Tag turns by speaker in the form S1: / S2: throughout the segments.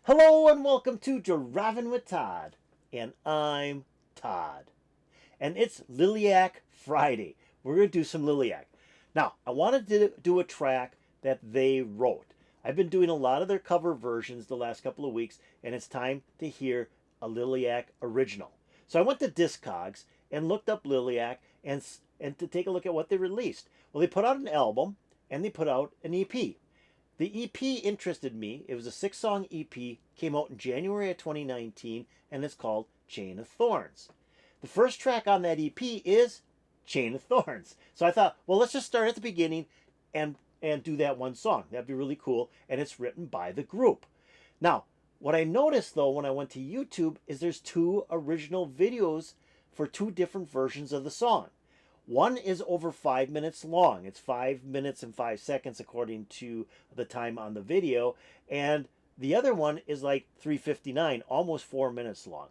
S1: Hello and welcome to Driving with Todd, and I'm Todd. And it's Liliac Friday. We're going to do some Liliac. Now, I wanted to do a track that they wrote. I've been doing a lot of their cover versions the last couple of weeks, and it's time to hear a Liliac original. So I went to Discogs and looked up Liliac and to take a look at what they released. Well, they put out an album and they put out an EP. The EP interested me. It was a 6-song EP, came out in January of 2019, and it's called Chain of Thorns. The first track on that EP is Chain of Thorns. So I thought, well, let's just start at the beginning and do that one song. That'd be really cool, and it's written by the group. Now, what I noticed, though, when I went to YouTube is there's 2 original videos for 2 different versions of the song. One is over 5 minutes long. It's 5 minutes and 5 seconds according to the time on the video. And the other one is like 3:59, almost 4 minutes long.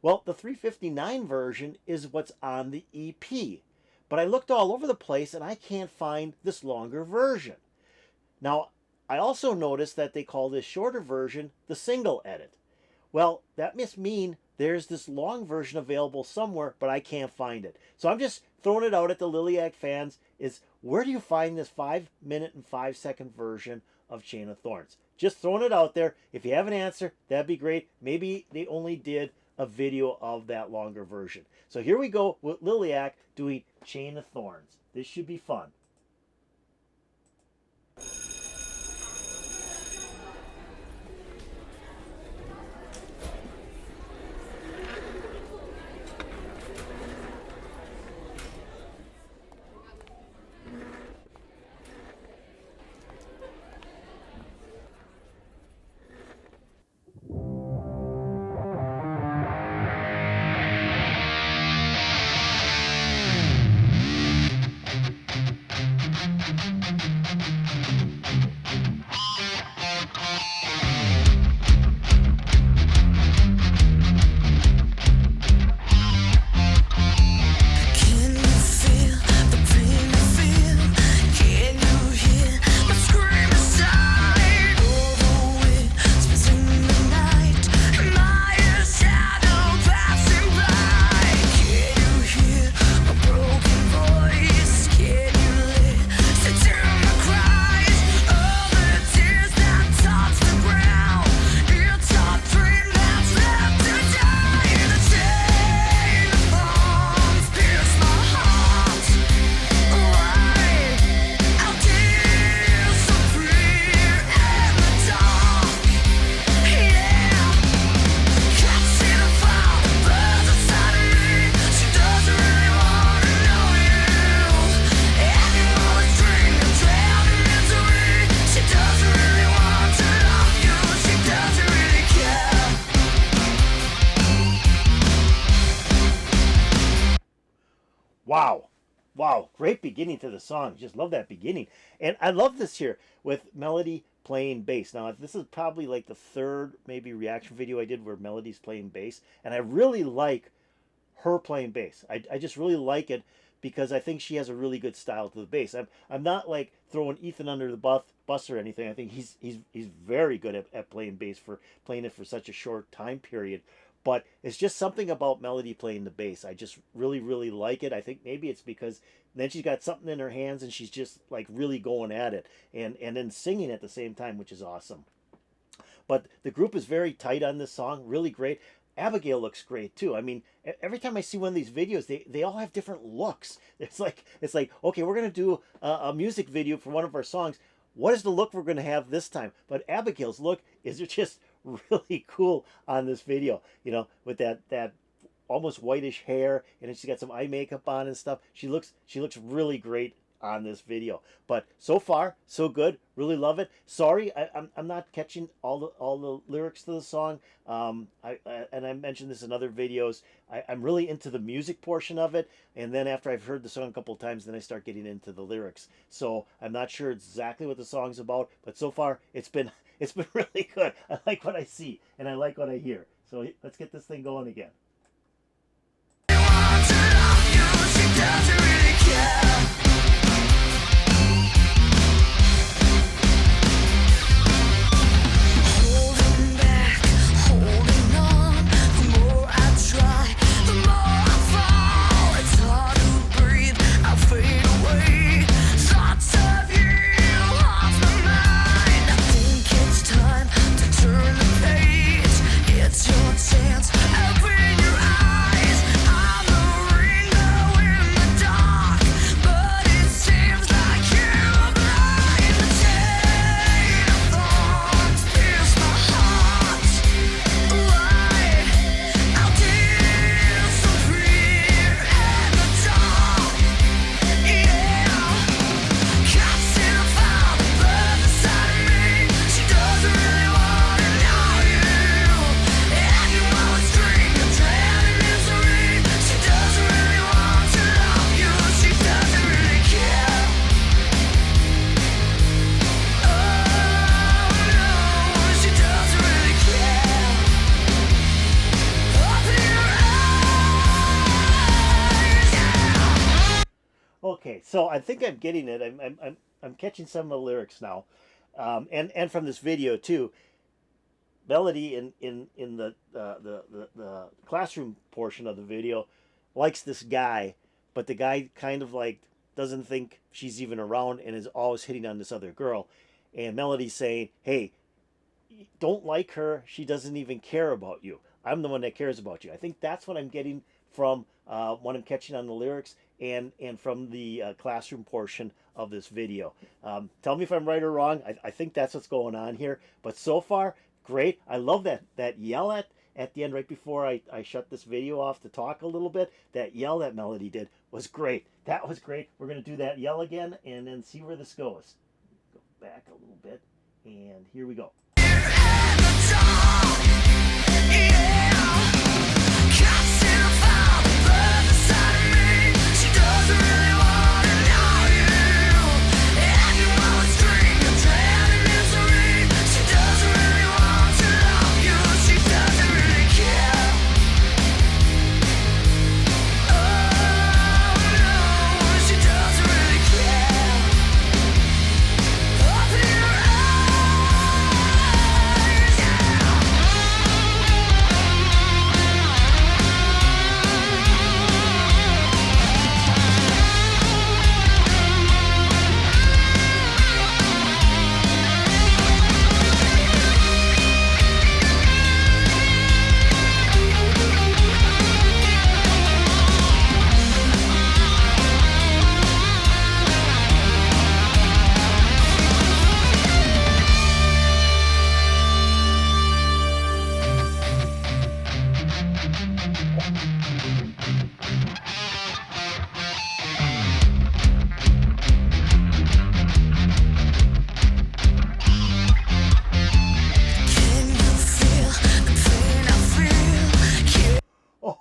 S1: Well, the 3:59 version is what's on the EP. But I looked all over the place and I can't find this longer version. Now, I also noticed that they call this shorter version the single edit. Well, that must mean there's this long version available somewhere, but I can't find it. So I'm just throwing it out at the Liliac fans, is where do you find this 5 minute and 5 second version of Chain of Thorns? Just throwing it out there. If you have an answer, that'd be great. Maybe they only did a video of that longer version. So here we go with Liliac doing Chain of Thorns. This should be fun. Wow, great beginning to the song. Just love that beginning. And I love this here with Melody playing bass. Now, this is probably like the 3rd maybe reaction video I did where Melody's playing bass. And I really like her playing bass. I just really like it because I think she has a really good style to the bass. I'm not like throwing Ethan under the bus or anything. I think he's very good at playing bass, for playing it for such a short time period. But it's just something about Melody playing the bass. I just really, really like it. I think maybe it's because then she's got something in her hands and she's just like really going at it and then singing at the same time, which is awesome. But the group is very tight on this song, really great. Abigail looks great too. I mean, every time I see one of these videos, they all have different looks. It's like, okay, we're going to do a music video for one of our songs. What is the look we're going to have this time? But Abigail's look is just really cool on this video, you know, with that almost whitish hair, and then she's got some eye makeup on and stuff. She looks really great on this video. But so far, so good. Really love it. Sorry, I'm not catching all the lyrics to the song. And I mentioned this in other videos. I'm really into the music portion of it, and then after I've heard the song a couple of times, then I start getting into the lyrics. So I'm not sure exactly what the song's about, but so far it's been really good. I like what I see and I like what I hear. So let's get this thing going again.
S2: Holding back
S1: Okay, so I think I'm getting it. I'm catching some of the lyrics now, and from this video too. Melody in the classroom portion of the video likes this guy, but the guy kind of like doesn't think she's even around and is always hitting on this other girl. And Melody's saying, "Hey, don't like her. She doesn't even care about you. I'm the one that cares about you." I think that's what I'm getting from what I'm catching on the lyrics and from the classroom portion of this video. Tell me if I'm right or wrong. I think that's what's going on here. But so far, great. I love that yell at the end right before I shut this video off to talk a little bit. That yell that Melody did was great. That was great. We're going to do that yell again and then see where this goes. Go back a little bit, and here we go.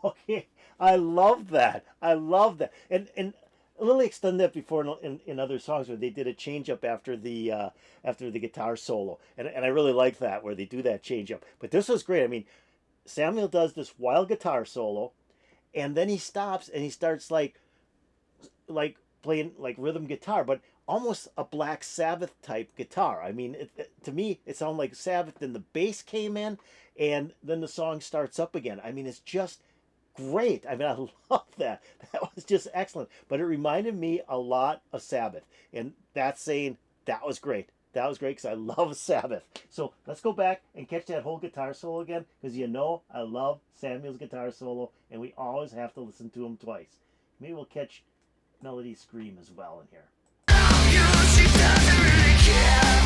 S1: Okay, I love that. I love that. And Liliac's done that before in other songs where they did a change up after the guitar solo, and I really like that where they do that change up. But this was great. I mean, Samuel does this wild guitar solo, and then he stops and he starts like playing like rhythm guitar, but almost a Black Sabbath type guitar. I mean, to me, it sounded like Sabbath. Then the bass came in, and then the song starts up again. I mean, it's just great. I mean, I love that. That was just excellent. But it reminded me a lot of Sabbath, and that's saying that was great. That was great because I love Sabbath. So let's go back and catch that whole guitar solo again, because you know I love Samuel's guitar solo, and we always have to listen to him twice. Maybe we'll catch Melody's scream as well in here.
S2: She doesn't really care.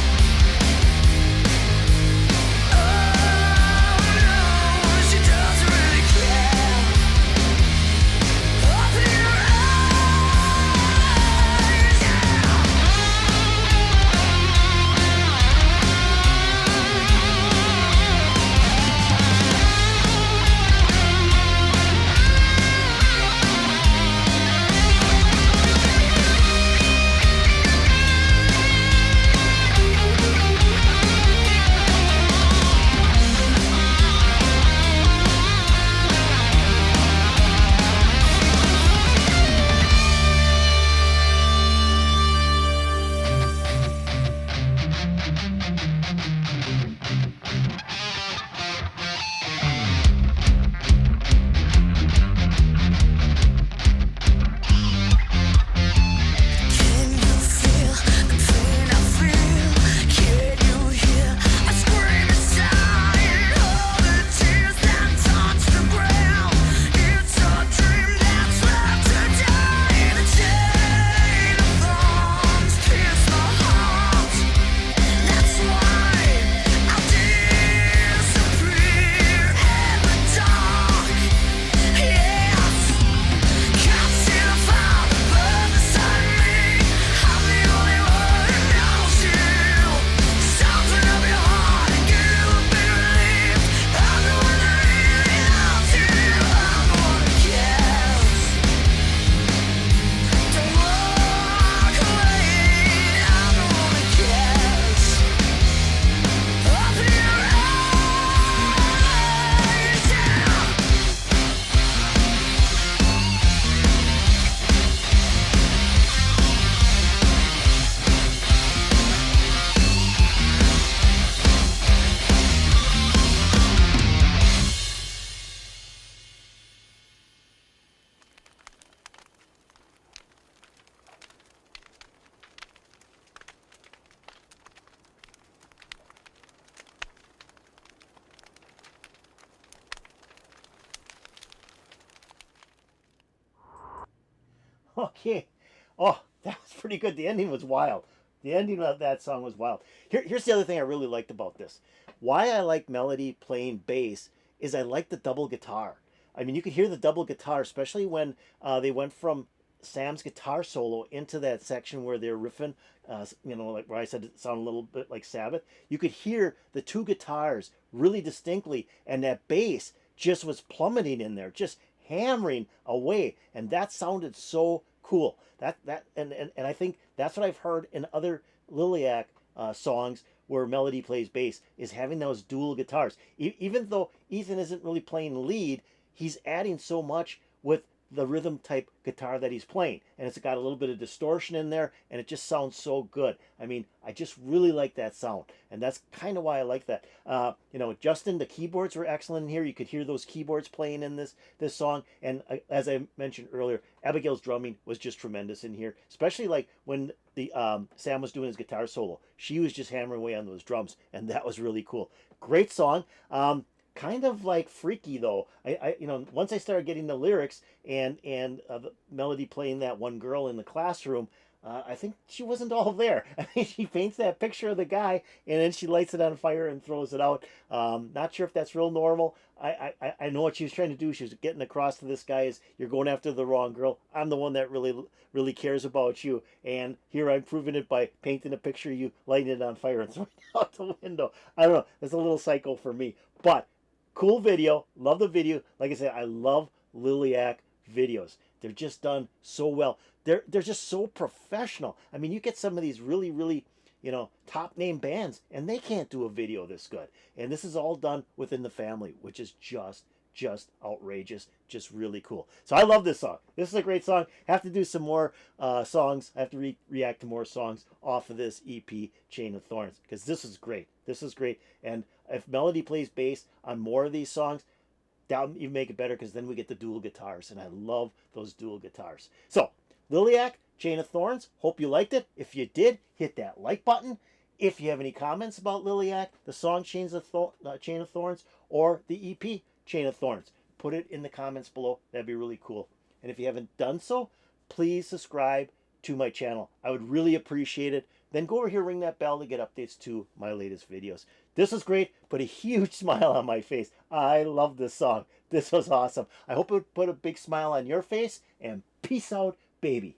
S1: Okay. Oh, that was pretty good. The ending was wild. The ending of that song was wild. Here's the other thing I really liked about this. Why I like Melody playing bass is I like the double guitar. I mean, you could hear the double guitar, especially when they went from Sam's guitar solo into that section where they're riffing, like where I said it sounded a little bit like Sabbath. You could hear the two guitars really distinctly, and that bass just was plummeting in there, just hammering away, and that sounded so cool. And I think that's what I've heard in other Liliac songs where Melody plays bass, is having those dual guitars. Even though Ethan isn't really playing lead, he's adding so much with the rhythm type guitar that he's playing, and it's got a little bit of distortion in there, and it just sounds so good. I mean, I just really like that sound, and that's kind of why I like that. Justin, the keyboards were excellent in here. You could hear those keyboards playing in this song, and as I mentioned earlier, Abigail's drumming was just tremendous in here, especially like when the Sam was doing his guitar solo. She was just hammering away on those drums, and that was really cool. Great song. Kind of like freaky though. Once I started getting the lyrics and the Melody playing that one girl in the classroom, I think she wasn't all there. I mean, she paints that picture of the guy and then she lights it on fire and throws it out. Not sure if that's real normal. I know what she was trying to do. She was getting across to this guy is, you're going after the wrong girl. I'm the one that really cares about you, and here I'm proving it by painting a picture of you, lighting it on fire and throwing it out the window. I don't know. It's a little psycho for me, but cool video. Love the video. Like I said, I love Liliac videos. They're just done so well. They're just so professional. I mean, you get some of these really top name bands, and they can't do a video this good. And this is all done within the family, which is just outrageous, just really cool. So I love this song. This is a great song. I have to do some more songs. I have to react to more songs off of this EP, Chain of Thorns, because this is great. This is great. And if Melody plays bass on more of these songs, that would even make it better, because then we get the dual guitars, and I love those dual guitars. So Liliac, Chain of Thorns, hope you liked it. If you did, hit that like button. If you have any comments about Liliac, the song Chain of Thorns, or the EP Chain of Thorns, put it in the comments below. That'd be really cool. And if you haven't done so, please subscribe to my channel. I would really appreciate it. Then go over here, ring that bell to get updates to my latest videos. This was great. Put a huge smile on my face. I love this song. This was awesome. I hope it put a big smile on your face. And peace out, baby.